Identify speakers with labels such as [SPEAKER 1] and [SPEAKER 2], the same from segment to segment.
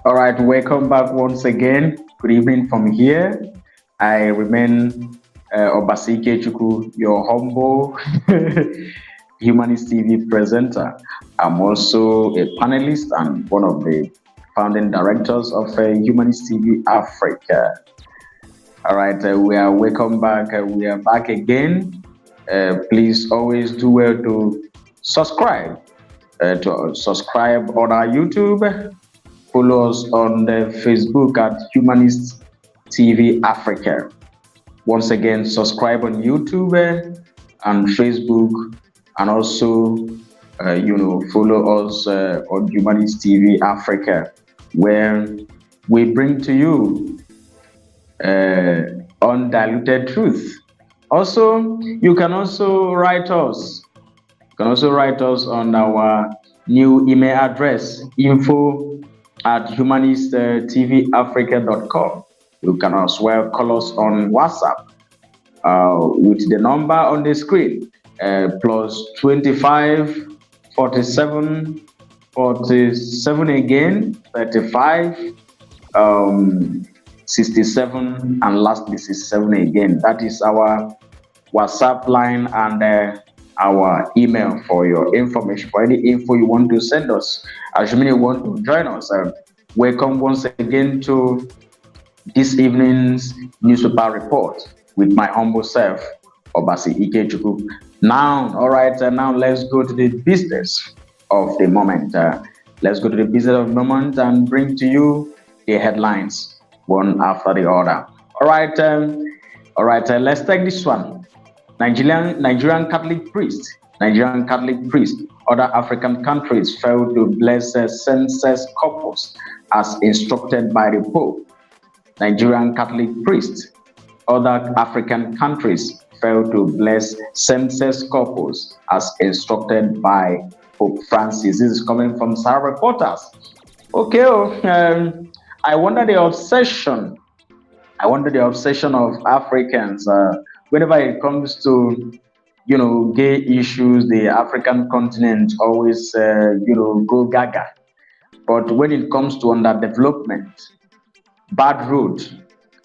[SPEAKER 1] All right, welcome back once again. Good evening from here. I remain Obasi Ikechukwu, your humble Humanist TV presenter. I'm also a panelist and one of the founding directors of Humanist TV Africa. All right, we are welcome back. We are back again. Please always do well to subscribe. To subscribe on our YouTube. Follow us on the Facebook at Humanist TV Africa. Once again, subscribe on YouTube and Facebook, and also, follow us on Humanist TV Africa, where we bring to you undiluted truth. Also, you can also write us. You can also write us on our new email address, info@humanisttvafrica.com. You can as well call us on WhatsApp with the number on the screen, plus 25 47 47 again 35 67 and lastly 67 again. That is our WhatsApp line and our email for your information, for any info you want to send us. Assuming you want to join us, welcome once again to this evening's newspaper report with my humble self, Obasi Ikechukwu. Now, all right, now let's go to the business of the moment. Let's go to the business of the moment and bring to you the headlines one after the other. All right, let's take this one. Nigerian Catholic priest, other African countries failed to bless same-sex couples as instructed by the Pope. Nigerian Catholic priest, other African countries failed to bless same-sex couples as instructed by Pope Francis. This is coming from Sahara Reporters. Okay, I wonder the obsession of Africans whenever it comes to, gay issues. The African continent always, go gaga. But when it comes to underdevelopment, bad road,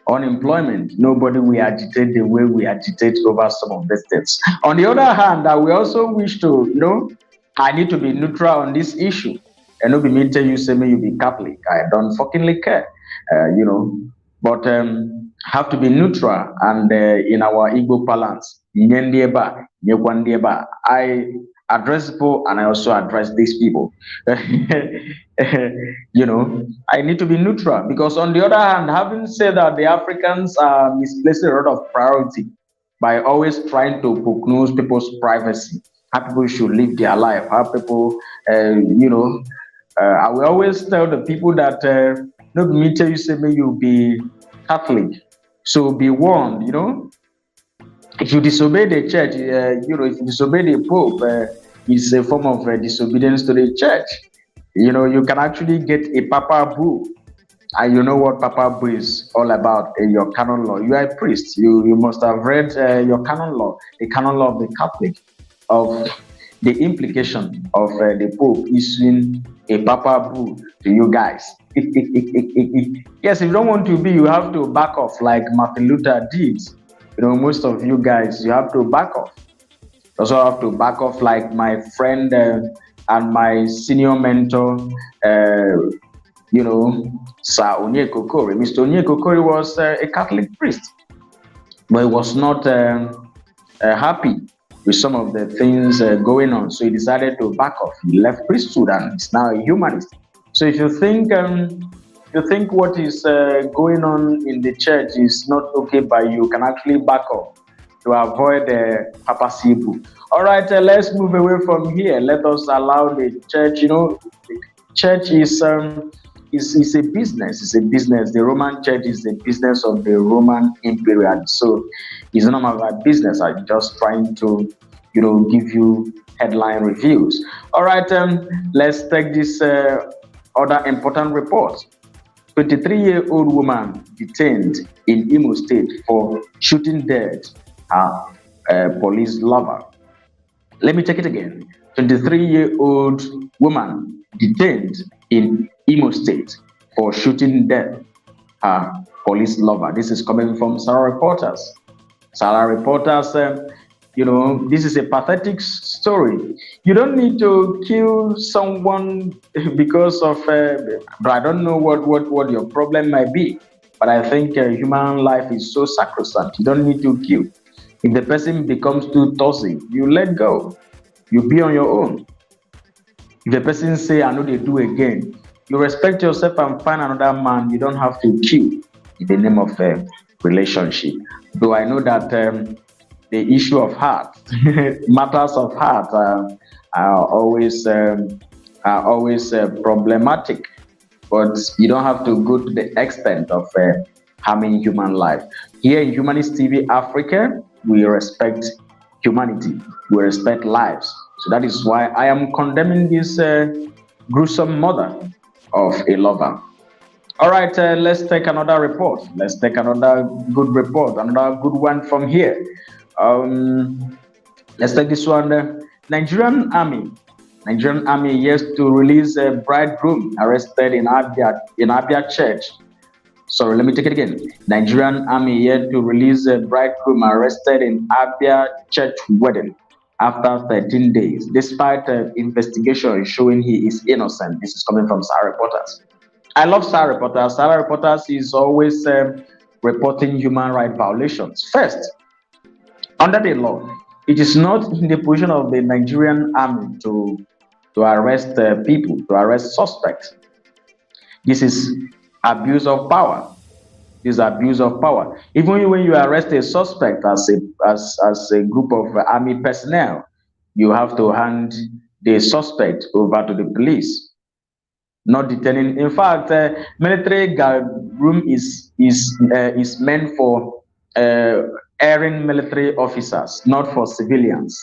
[SPEAKER 1] unemployment, nobody will agitate the way we agitate over some of these things. On the other hand, we also wish to, I need to be neutral on this issue. And no be me tell you, say me you be Catholic. I don't fuckingly care, but have to be neutral and in our Igbo parlance. I address people and I also address these people. I need to be neutral because on the other hand, having said that, the Africans are misplacing a lot of priority by always trying to poke nose people's privacy. How people should live their life, how people, I will always tell the people that, not me tell you, say me you be Catholic. So be warned, if you disobey the church, if you disobey the Pope, it's a form of disobedience to the church. You can actually get a Papa Boo. And you know what Papa Boo is all about in your canon law. You are a priest. You must have read your canon law, the canon law of the Catholic, of the implication of the Pope issuing a Papa Boo to you guys. Yes, if you don't want to be, you have to back off like Martin Luther did. Most of you guys, you have to back off. Also have to back off like my friend and my senior mentor, uh, Sir Onyekokore. Mr. Onyekokore was a Catholic priest, but he was not happy with some of the things going on. So he decided to back off. He left priesthood and is now a humanist. So if you think what is going on in the church is not okay by you, can actually back off to avoid papacy. All right, let's move away from here. Let us allow the church. The church is a business. It's a business. The Roman church is the business of the Roman Empire. So it's none of our business. I'm just trying to, give you headline reviews. All right, let's take this other important report. 23-year-old woman detained in Imo State for shooting dead her police lover. Let me take it again. 23-year-old woman detained in Imo State for shooting dead her police lover. This is coming from Sarah Reporters. Sarah Reporters, this is a pathetic story. You don't need to kill someone because of, but I don't know what your problem might be. But I think human life is so sacrosanct. You don't need to kill. If the person becomes too toxic, you let go. You be on your own. If the person say, I know they do again, you respect yourself and find another man. You don't have to kill in the name of a relationship. Though I know that the issue of heart, matters of heart, are always problematic. But you don't have to go to the extent of harming human life. Here in Humanist TV Africa, we respect humanity. We respect lives. So that is why I am condemning this gruesome murder of a lover. All right, let's take another report. Let's take another good report, another good one from here. Um, let's take this one. Nigerian Army yes to release a bridegroom arrested in Abia Church. Sorry, let me take it again. Nigerian Army yet to release a bridegroom arrested in Abia Church wedding after 13 days, despite investigation showing he is innocent. This is coming from Star Reporters. I love Star Reporters. Star Reporters is always reporting human rights violations. First, under the law, it is not in the position of the Nigerian army to arrest people, to arrest suspects. This is abuse of power. This is abuse of power. Even when you arrest a suspect as a group of army personnel, you have to hand the suspect over to the police, not detaining. In fact, military guard room is meant for erring military officers, not for civilians.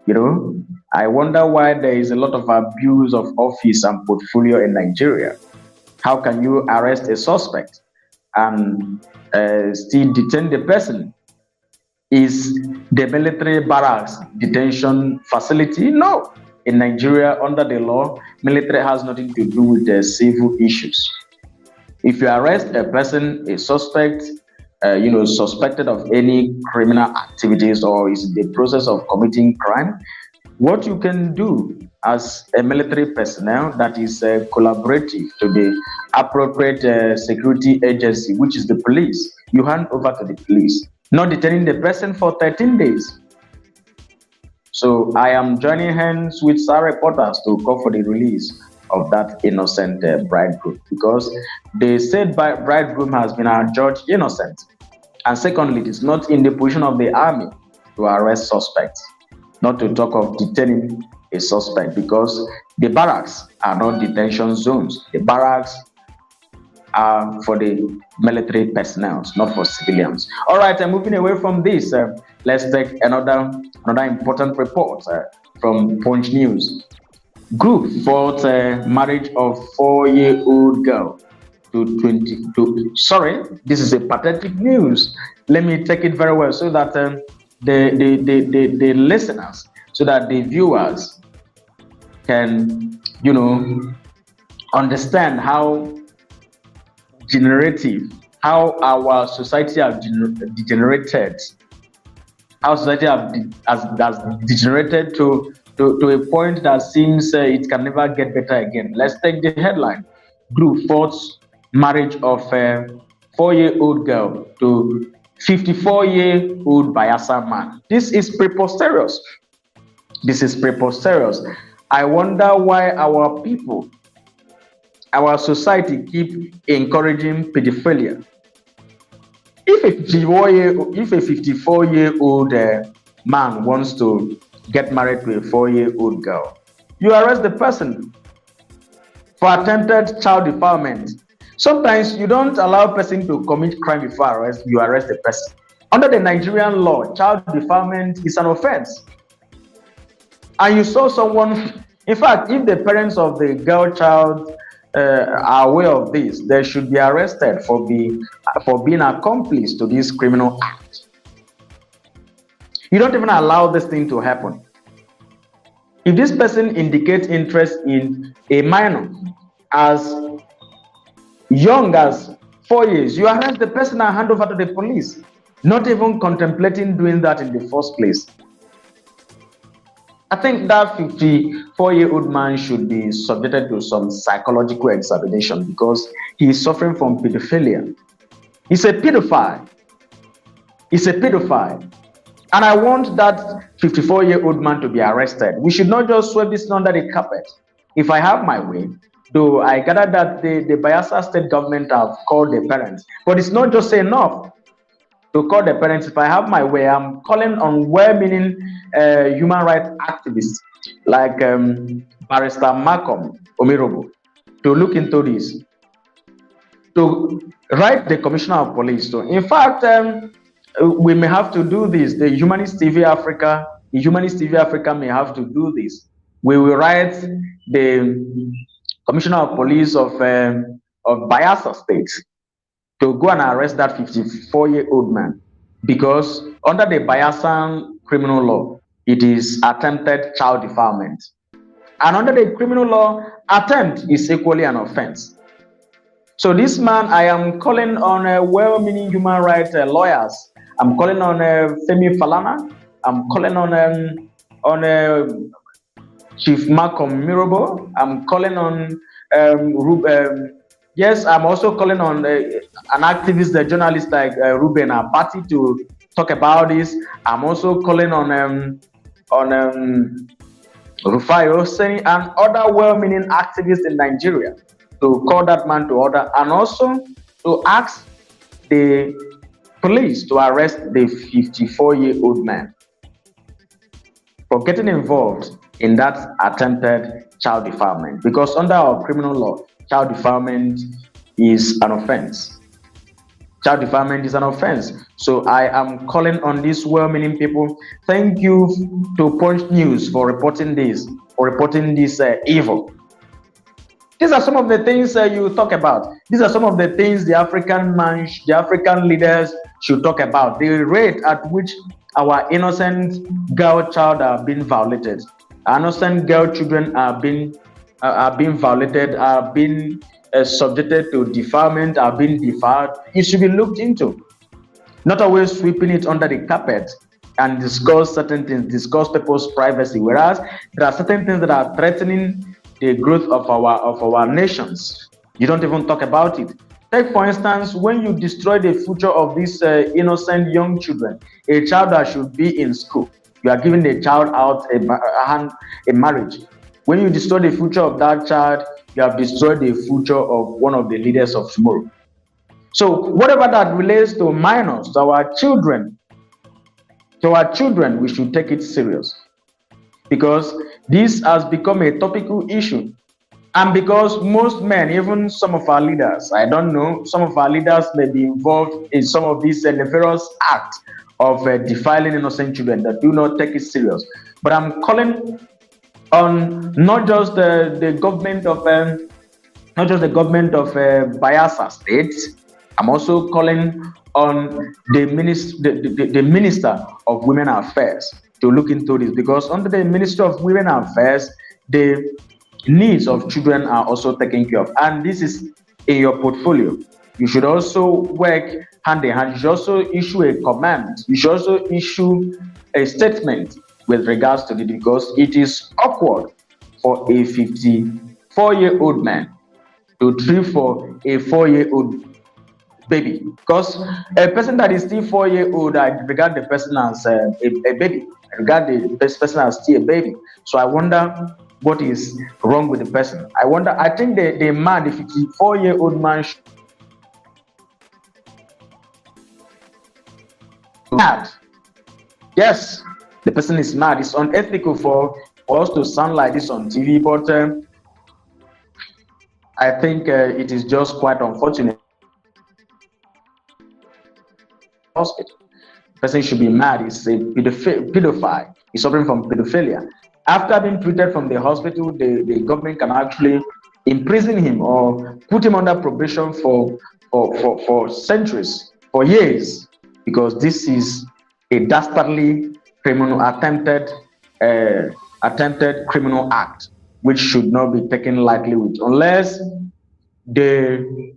[SPEAKER 1] You know, I wonder why there is a lot of abuse of office and portfolio in Nigeria. How can you arrest a suspect and still detain the person? Is the military barracks detention facility? No. In Nigeria, under the law, military has nothing to do with the civil issues. If you arrest a person, a suspect, suspected of any criminal activities or is in the process of committing crime, what you can do as a military personnel that is collaborative to the appropriate security agency, which is the police, you hand over to the police, not detaining the person for 13 days. So I am joining hands with Sarah Reporters to call for the release of that innocent bridegroom, because they said bridegroom has been adjudged innocent. And secondly, it is not in the position of the army to arrest suspects, not to talk of detaining a suspect, because the barracks are not detention zones. The barracks are for the military personnel, not for civilians. All right, moving away from this, let's take another important report from Punch News. Group fought marriage of 4-year-old girl to 22. Sorry, this is a pathetic news. Let me take it very well so that the listeners, so that the viewers can, understand how generative, how our society has degenerated Our society has degenerated to a point that seems it can never get better again. Let's take the headline: Group forced marriage of a 4-year-old girl to 54-year-old Bayelsa man. This is preposterous. This is preposterous. I wonder why our people, our society, keep encouraging pedophilia. If a 54-year-old man wants to get married to a 4-year-old girl, you arrest the person for attempted child defilement. Sometimes you don't allow a person to commit crime before you arrest the person. Under the Nigerian law, child defilement is an offense. And you saw someone, in fact, if the parents of the girl child are aware of this, they should be arrested for being accomplice to this criminal act. You don't even allow this thing to happen. If this person indicates interest in a minor as young as 4 years, you arrest the person and hand over to the police, not even contemplating doing that in the first place. I think that 54-year-old man should be subjected to some psychological examination because he is suffering from pedophilia. He's a pedophile. He's a pedophile. And I want that 54-year-old man to be arrested. We should not just sweep this under the carpet. If I have my way, though I gather that the Bayelsa state government have called the parents, but it's not just enough to call the parents. If I have my way, I'm calling on well-meaning human rights activists like Barrister Malcolm Omirobo to look into this, to write the Commissioner of Police. So, in fact, we may have to do this. The Humanist TV Africa may have to do this. We will write the Commissioner of Police of Bayelsa State to go and arrest that 54-year-old man, because under the Bayelsa criminal law, it is attempted child defilement. And under the criminal law, attempt is equally an offense. So this man, I am calling on well-meaning human rights lawyers. I'm calling on Femi Falana. I'm calling on Chief Malcolm Mirobo. I'm calling on yes, I'm also calling on an activist, a journalist like Ruben Abati to talk about this. I'm also calling on Rufai Hosseini and other well-meaning activists in Nigeria to call that man to order, and also to ask the police to arrest the 54-year-old man for getting involved in that attempted child defilement. Because under our criminal law, child defilement is an offense. Child defilement is an offense. So I am calling on these well-meaning people. Thank you to Punch News for reporting this, evil. These are some of the things you talk about. These are some of the things the African leaders should talk about. The rate at which our innocent girl child are being violated. Our innocent girl children are being violated, are being subjected to defilement, are being defiled. It should be looked into. Not always sweeping it under the carpet and discuss certain things, discuss people's privacy. Whereas there are certain things that are threatening the growth of our nations. You don't even talk about it. Take, for instance, when you destroy the future of these innocent young children, a child that should be in school, you are giving the child out a marriage. When you destroy the future of that child, you have destroyed the future of one of the leaders of tomorrow. So whatever that relates to minors, to our children, we should take it serious, because this has become a topical issue. And because most men, even some of our leaders, I don't know, some of our leaders may be involved in some of these nefarious acts of defiling innocent children that do not take it serious. But I'm calling on not just the government of Bayelsa State. I'm also calling on the Minister of Women Affairs to look into this, because under the Ministry of Women Affairs, the needs of children are also taken care of, and this is in your portfolio. You should also work hand in hand. You should also issue a command. You should also issue a statement with regards to it, because it is awkward for a 54-year-old man to treat for a 4-year-old baby. Because a person that is still 4-year-old, I regard the person as a baby. I regard the person as still a baby. So I wonder what is wrong with the person. I think the man, the 54-year-old man, should be mad. Yes, the person is mad. It's unethical for us to sound like this on TV, but I think it is just quite unfortunate. Hospital. The person should be mad. He's a pedophile. He's suffering from pedophilia. After being treated from the hospital, the government can actually imprison him or put him under probation for centuries, for years, because this is a dastardly criminal attempted criminal act, which should not be taken lightly with, unless the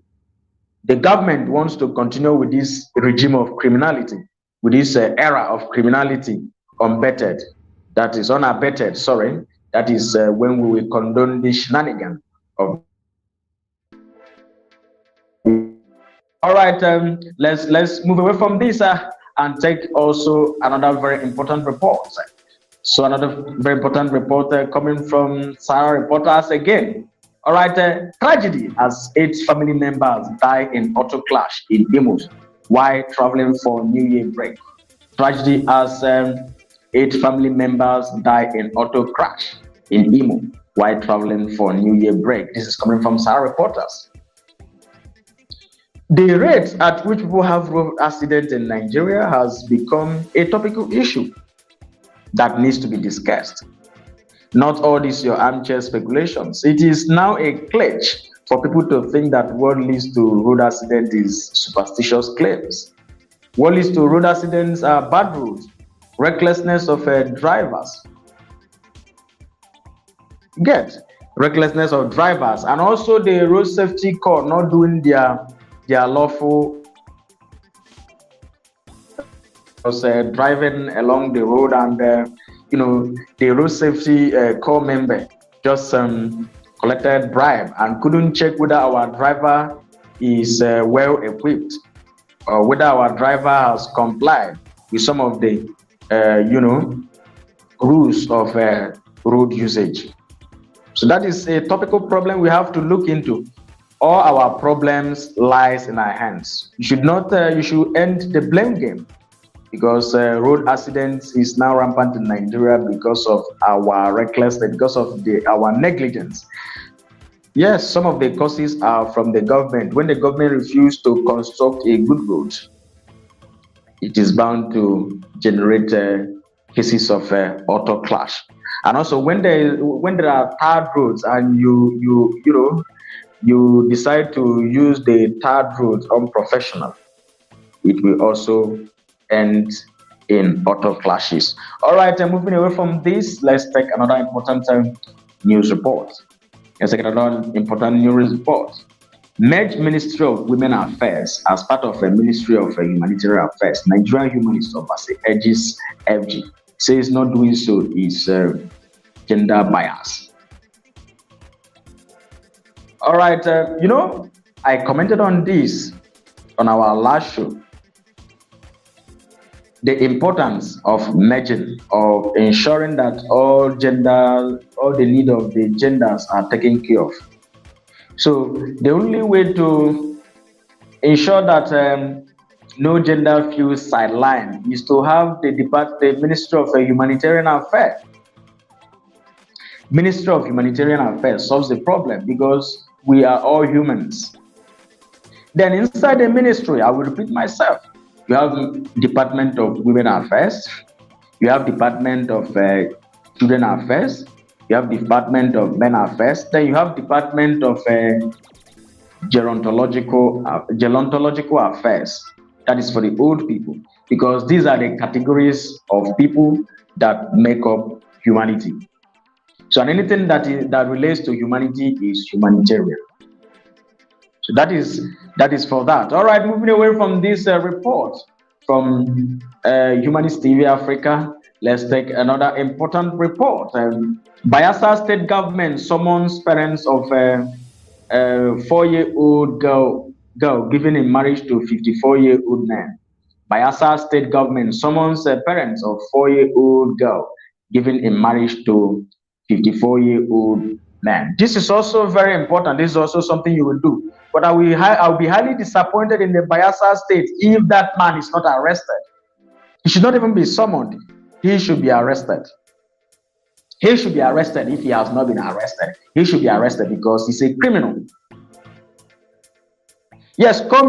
[SPEAKER 1] government wants to continue with this regime of criminality, with this era of criminality unabetted, that is unabated, sorry, that is when we will condone the shenanigans of. All right, let's move away from this and take also another very important report. So another very important report coming from Sarah Reporters again. All right, tragedy as 8 family members die in auto clash in Imo while traveling for New Year break. Tragedy as 8 family members die in auto crash in Imo while traveling for New Year break. This is coming from Sarah Reporters. The rate at which people have road accidents in Nigeria has become a topical issue that needs to be discussed. Not all this your armchair speculations. It is now a clutch for people to think that what leads to road accidents is superstitious claims. What leads to road accidents are bad roads, recklessness of drivers. Recklessness of drivers, and also the road safety corps not doing their lawful driving along the road, and the road safety corps member just collected bribe and couldn't check whether our driver is well equipped or whether our driver has complied with some of the rules of road usage. So that is a topical problem we have to look into. All our problems lies in our hands. You should not. You should end the blame game, because road accidents is now rampant in Nigeria because of our recklessness, because of our negligence. Yes, some of the causes are from the government. When the government refuses to construct a good road, it is bound to generate cases of auto clash. And also, when there are tarred roads and you decide to use the tarred roads unprofessional, it will also end in auto clashes. All right, moving away from this, let's take another important news report. Let's take another important news report. Merge Ministry of Women Affairs as part of the Ministry of Humanitarian Affairs. Nigerian Humanist Obasi urges FG. Says not doing so is gender bias. All right, I commented on this on our last show. The importance of merging, of ensuring that all the need of the genders are taken care of. So the only way to ensure that no gender feels sidelined is to have the Ministry of Humanitarian Affairs. Ministry of Humanitarian Affairs solves the problem because we are all humans. Then inside the ministry, I will repeat myself. You have Department of Women Affairs, you have Department of Children Affairs, you have Department of Men Affairs, then you have Department of gerontological affairs. That is for the old people, because these are the categories of people that make up humanity. So anything that relates to humanity is humanitarian. So that is for that. All right, moving away from this report from Humanist TV Africa, let's take another important report. Bayelsa State government summons parents of a 4-year-old girl given in marriage to 54-year-old man. Bayelsa State government summons parents of 4-year-old girl given in marriage to 54-year-old man. This is also very important. This is also something you will do. But I'll be highly disappointed in the Bayelsa State if that man is not arrested. He should not even be summoned. He should be arrested. He should be arrested if he has not been arrested. He should be arrested because he's a criminal. Yes, call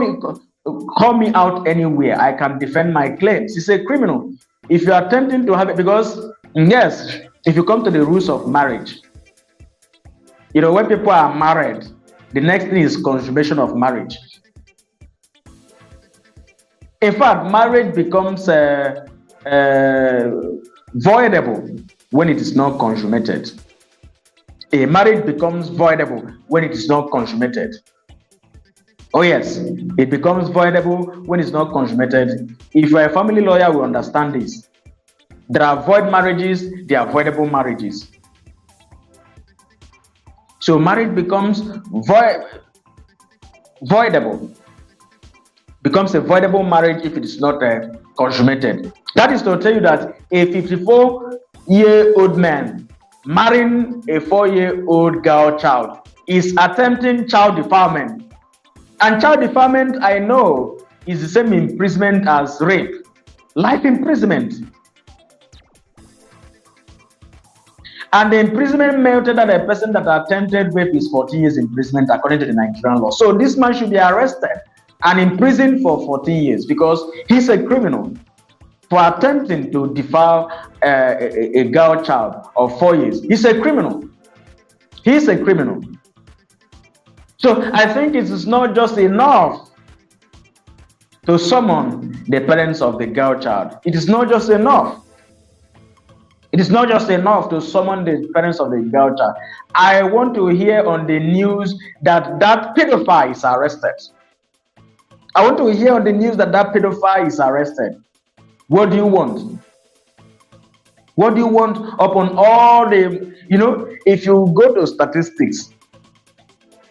[SPEAKER 1] me out anywhere. I can defend my claims. He's a criminal. If you are attempting to have it, because yes, if you come to the rules of marriage, when people are married, the next thing is consummation of marriage. In fact, marriage becomes voidable when it is not consummated. A marriage becomes voidable when it is not consummated. Oh yes, it becomes voidable when it's not consummated. If you're a family lawyer, will understand this. There are void marriages, there are voidable marriages. So marriage becomes voidable. Becomes a voidable marriage if it is not consummated. That is to tell you that a 54-year-old man marrying a 4-year-old girl child is attempting child defilement. And child defilement, I know, is the same imprisonment as rape. Life imprisonment. And the imprisonment method that a person that attempted rape is 14 years imprisonment according to the Nigerian law. So this man should be arrested and imprisoned for 14 years because he's a criminal for attempting to defile a girl child of 4 years. He's a criminal. He's a criminal. So I think it is not just enough to summon the parents of the girl child. It is not just enough. It is not just enough to summon the parents of the girl child. I want to hear on the news that pedophile is arrested. I want to hear on the news that pedophile is arrested. What do you want? What do you want upon all the, if you go to statistics,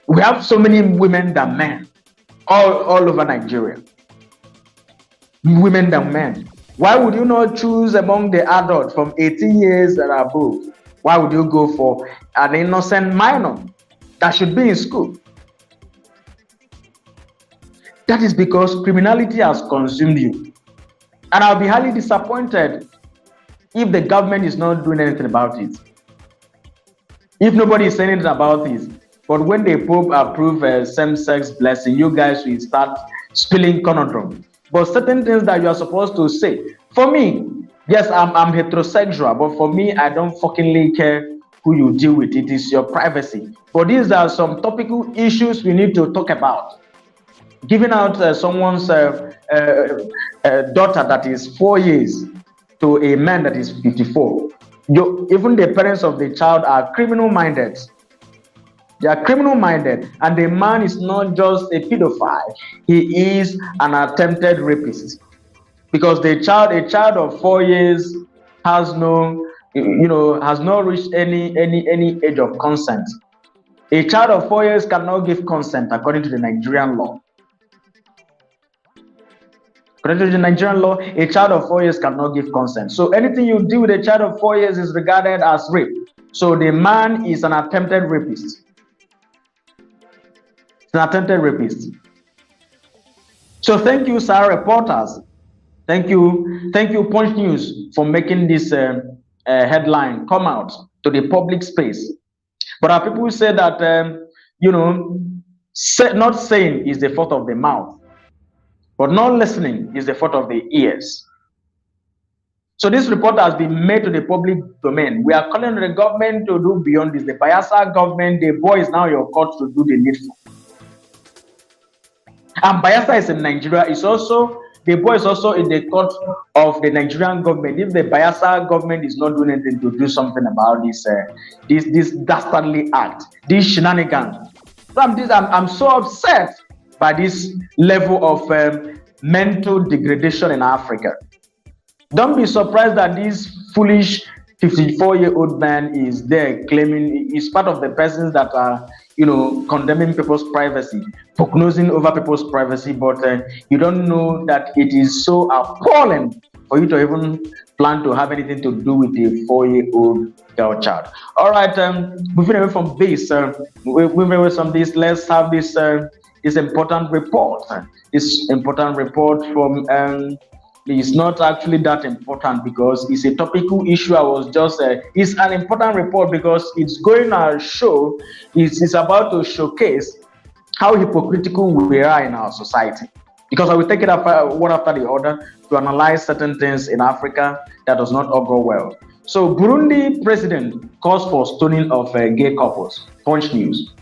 [SPEAKER 1] we have so many women than men all over Nigeria. Women than men. Why would you not choose among the adults from 18 years and above? Why would you go for an innocent minor that should be in school? That is because criminality has consumed you. And I'll be highly disappointed if the government is not doing anything about it. If nobody is saying anything about this. But when the Pope approve same-sex blessing, you guys will start spilling conundrum. But certain things that you are supposed to say. For me, yes, I'm heterosexual, but for me, I don't fucking care who you deal with. It is your privacy. But these are some topical issues we need to talk about. Giving out someone's daughter that is 4 years to a man that is 54. Even the parents of the child are criminal-minded. They are criminal-minded, and the man is not just a pedophile; he is an attempted rapist. Because a child of 4 years has not reached any age of consent. A child of 4 years cannot give consent according to the Nigerian law. According to the Nigerian law, a child of 4 years cannot give consent. So anything you do with a child of 4 years is regarded as rape. So the man is an attempted rapist. An attempted rapist. So thank you, sir, reporters. Thank you, Punch News, for making this headline come out to the public space. But our people say that not saying is the fault of the mouth, but not listening is the fault of the ears. So this report has been made to the public domain. We are calling on the government to do beyond this. The Bayelsa government, the boy is now your court to do the needful. And Bayelsa is in Nigeria. The boy is also in the court of the Nigerian government. If the Bayelsa government is not doing anything to do something about this dastardly act, this shenanigans, So I'm so upset by this level of mental degradation in Africa. Don't be surprised that this foolish 54-year-old man is there claiming he's part of the persons that are, condemning people's privacy, prognosing over people's privacy. But you don't know that it is so appalling for you to even plan to have anything to do with a 4-year-old girl child. All right, moving away from this, moving away from this, let's have this important report. This important report from it's not actually that important because it's a topical issue. It's an important report because it's going to show, it's about to showcase how hypocritical we are in our society. Because I will take it one after the other to analyze certain things in Africa that does not augur well. So, Burundi president calls for stoning of gay couples. Punch News.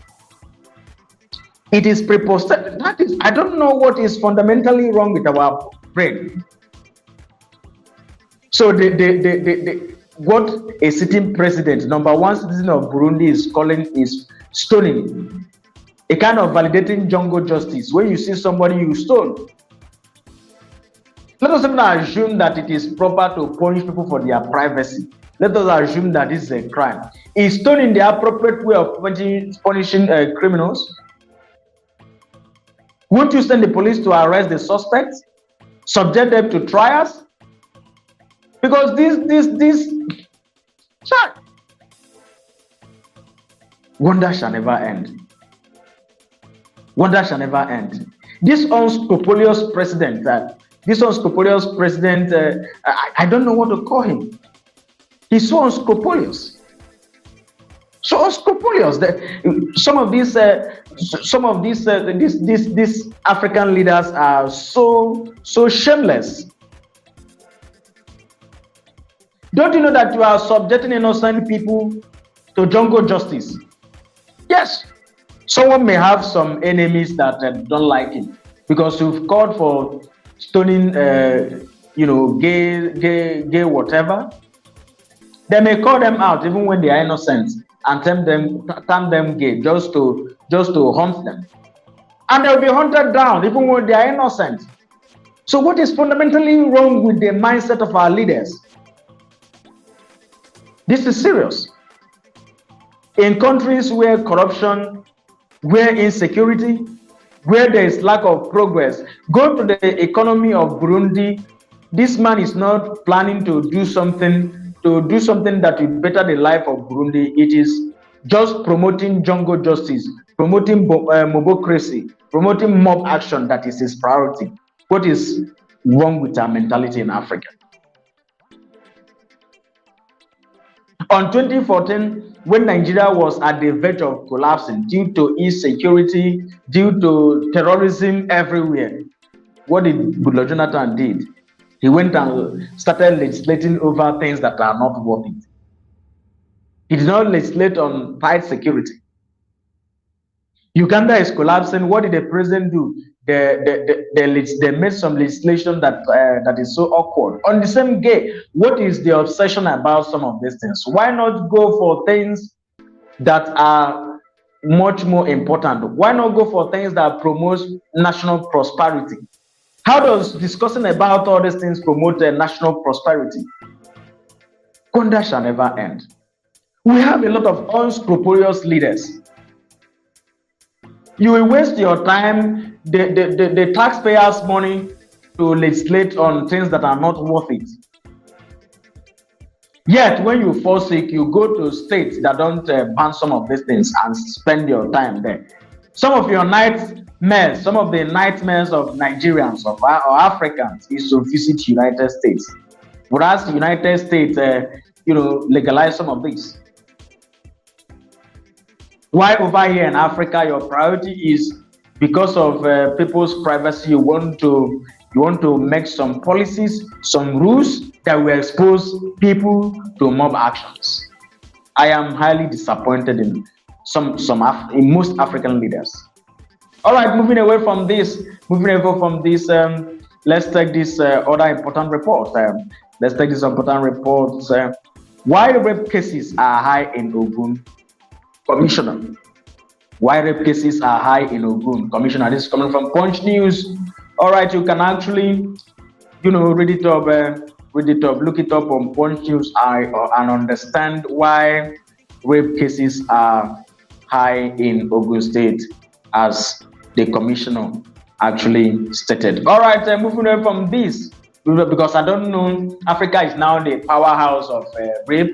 [SPEAKER 1] It is preposterous. I don't know what is fundamentally wrong with our brain. So what a sitting president, number one citizen of Burundi, is calling is stoning. A kind of validating jungle justice. When you see somebody, you stone. Let us even assume that it is proper to punish people for their privacy. Let us assume that this is a crime. Is stoning the appropriate way of punishing criminals? Won't you send the police to arrest the suspects, subject them to trials? Because this wonder shall never end. Wonder shall never end. This unscrupulous president, I don't know what to call him. He's so unscrupulous. So unscrupulous that some of these African leaders are so shameless. Don't you know that you are subjecting innocent people to jungle justice? Yes. Someone may have some enemies that don't like him because you've called for stoning, gay whatever. They may call them out even when they are innocent and term them gay just to hunt them, and they'll be hunted down even when they are innocent. So what is fundamentally wrong with the mindset of our leaders? This is serious. In countries where corruption, where insecurity, where there is lack of progress, go to the economy of Burundi. This man is not planning to do something that will better the life of Burundi. It is just promoting jungle justice, promoting mobocracy, promoting mob action that is his priority. What is wrong with our mentality in Africa? On 2014, when Nigeria was at the verge of collapsing due to insecurity, due to terrorism everywhere, what did Goodluck Jonathan did? He went and started legislating over things that are not worth it. He did not legislate on tight security. Uganda is collapsing. What did the president do? They made some legislation that is so awkward. On the same day, what is the obsession about some of these things? Why not go for things that are much more important? Why not go for things that promote national prosperity? How does discussing about all these things promote national prosperity? Wonder shall never end. We have a lot of unscrupulous leaders. You will waste your time, the taxpayers' money to legislate on things that are not worth it. Yet, when you fall sick, you go to states that don't ban some of these things and spend your time there. Some of your nightmares, some of the nightmares of Nigerians or Africans is to visit United States. Whereas the United States, legalize some of these. Why over here in Africa, your priority is because of people's privacy. You want to make some policies, some rules that will expose people to mob actions. I am highly disappointed in in most African leaders. All right, moving away from this, let's take this other important report. Why rape cases are high in Ogun? Commissioner. Why rape cases are high in Ogun. Commissioner, this is coming from Punch News. All right, you can actually, read it up, look it up on Punch News and understand why rape cases are high in Ogun State, as the commissioner actually stated. All right, moving away from this, because I don't know, Africa is now the powerhouse of rape,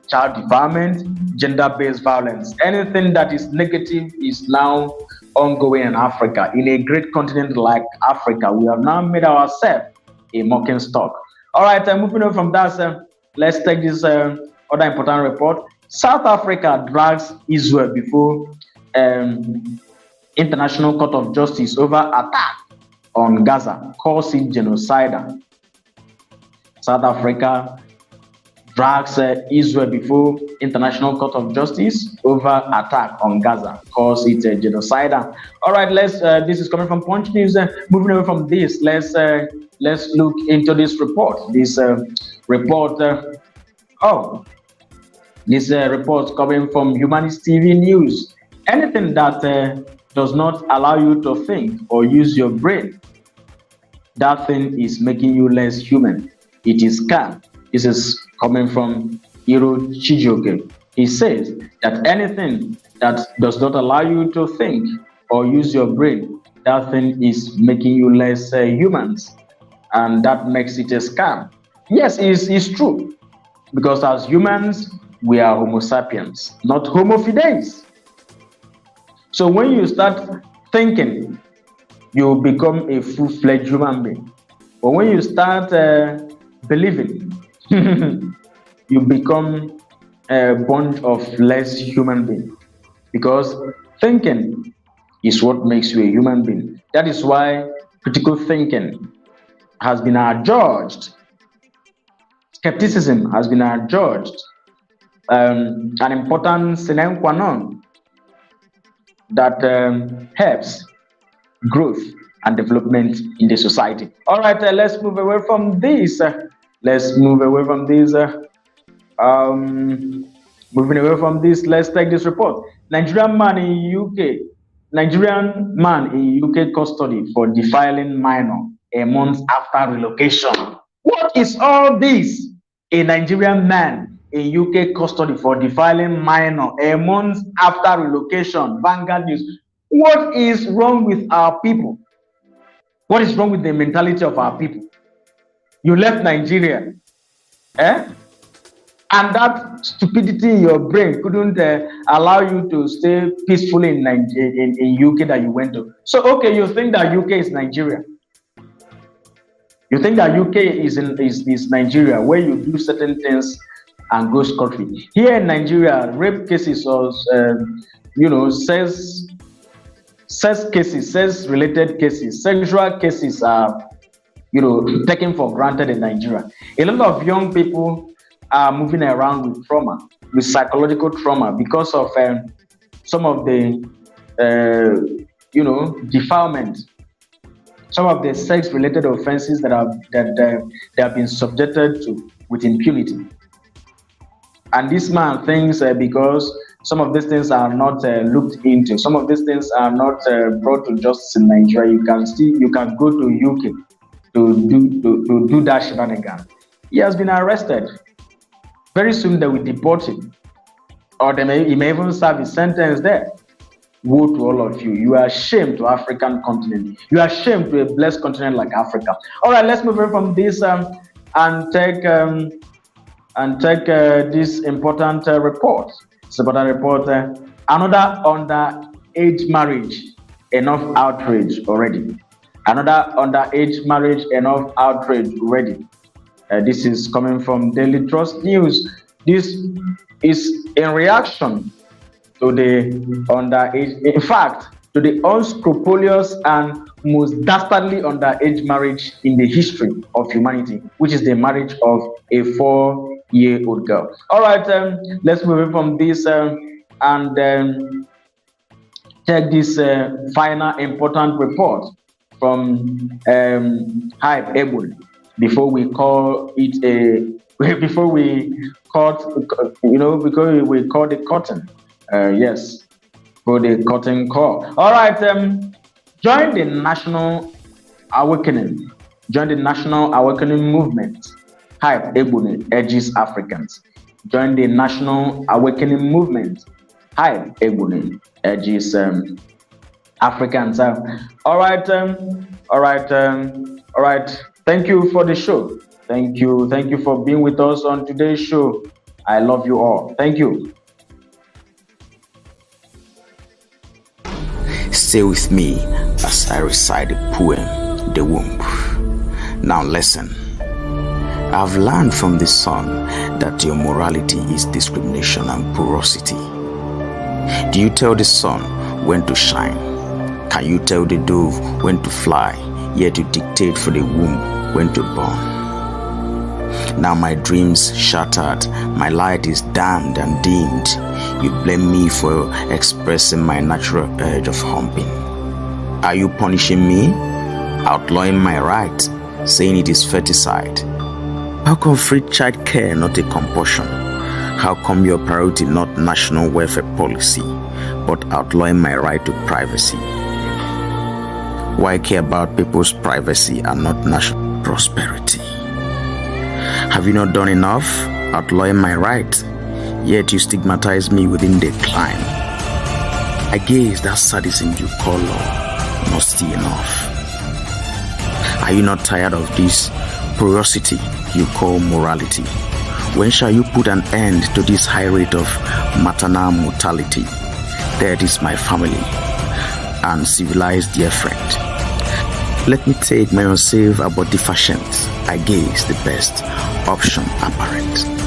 [SPEAKER 1] child development, gender-based violence. Anything that is negative is now ongoing in Africa. In a great continent like Africa, we have now made ourselves a mocking stock. All right, moving on from that, let's take this other important report. South Africa drags Israel before International Court of Justice over attack on Gaza, calls it genocide. South Africa drags Israel before International Court of Justice over attack on Gaza, calls it a genocide. All right, let's. This is coming from Punch News. Moving away from this, let's look into this report. This report. This report coming from Humanist TV News. Anything that does not allow you to think or use your brain, that thing is making you less human. It is scam. This is coming from Hiro Chijioke. He says that anything that does not allow you to think or use your brain, that thing is making you less humans, and that makes it a scam. Yes, it's true, because as humans, we are Homo sapiens, not Homo fides. So when you start thinking, you become a full-fledged human being. But when you start believing, you become a bunch of less human being. Because thinking is what makes you a human being. That is why critical thinking has been adjudged. Skepticism has been adjudged. An important sine qua non that helps growth and development in the society. All right, let's move away from this. Moving away from this, let's take this report. Nigerian man in UK custody for defiling minor a month after relocation. What is all this? A Nigerian man in UK custody for defiling minor a month after relocation. Vanguard News. What is wrong with our people? What is wrong with the mentality of our people? You left Nigeria, and that stupidity in your brain couldn't allow you to stay peacefully in UK that you went to. So, okay, you think that UK is Nigeria. You think that UK is Nigeria, where you do certain things and go scot-free. Here in Nigeria, rape cases or sex-related cases, sexual cases are taken for granted in Nigeria. A lot of young people are moving around with trauma, with psychological trauma, because of some of the defilement, some of the sex-related offenses that they have been subjected to with impunity. And this man thinks because some of these things are not looked into, some of these things are not brought to justice in Nigeria, you can go to UK to do that shenanigan. He has been arrested. Very soon they will deport him, or he may even serve his sentence there. Woe to all of you. You are ashamed to African continent. You are ashamed to a blessed continent like Africa. All right, let's move on from this and take this important report. It's about a report. Another underage marriage, enough outrage already. Another underage marriage, enough outrage already. This is coming from Daily Trust News. This is in reaction to the underage, in fact, to the unscrupulous and most dastardly underage marriage in the history of humanity, which is the marriage of a 4-year-old girl. All right, let's move on from this and take this final important report from Hype Able before we call it before we cut, because we call it cotton. Yes. for the cotton call. All right, join the national awakening. Join the national awakening movement. Hype Ebony urges Africans. Join the national awakening movement. Hype Ebony urges Africans. All right, all right, all right. Thank you for the show. Thank you for being with us on today's show. I love you all. Thank you.
[SPEAKER 2] Stay with me as I recite the poem, The Womb. Now listen. I've learned from the sun that your morality is discrimination and porosity. Do you tell the sun when to shine? Can you tell the dove when to fly, yet you dictate for the womb when to born? Now my dreams shattered, my light is damned and dimmed. You blame me for expressing my natural urge of humping. Are you punishing me? Outlawing my right, saying it is feticide? How come free child care not a compulsion? How come your priority not national welfare policy, but outlawing my right to privacy? Why care about people's privacy and not national prosperity? Have you not done enough outlawing my right, yet you stigmatize me within the climb? I guess that sadism you call law must be enough. Are you not tired of this porosity you call morality? When shall you put an end to this high rate of maternal mortality? That is my family and civilized dear friend. Let me take my unsafe abortifacients. I guess the best option apparent.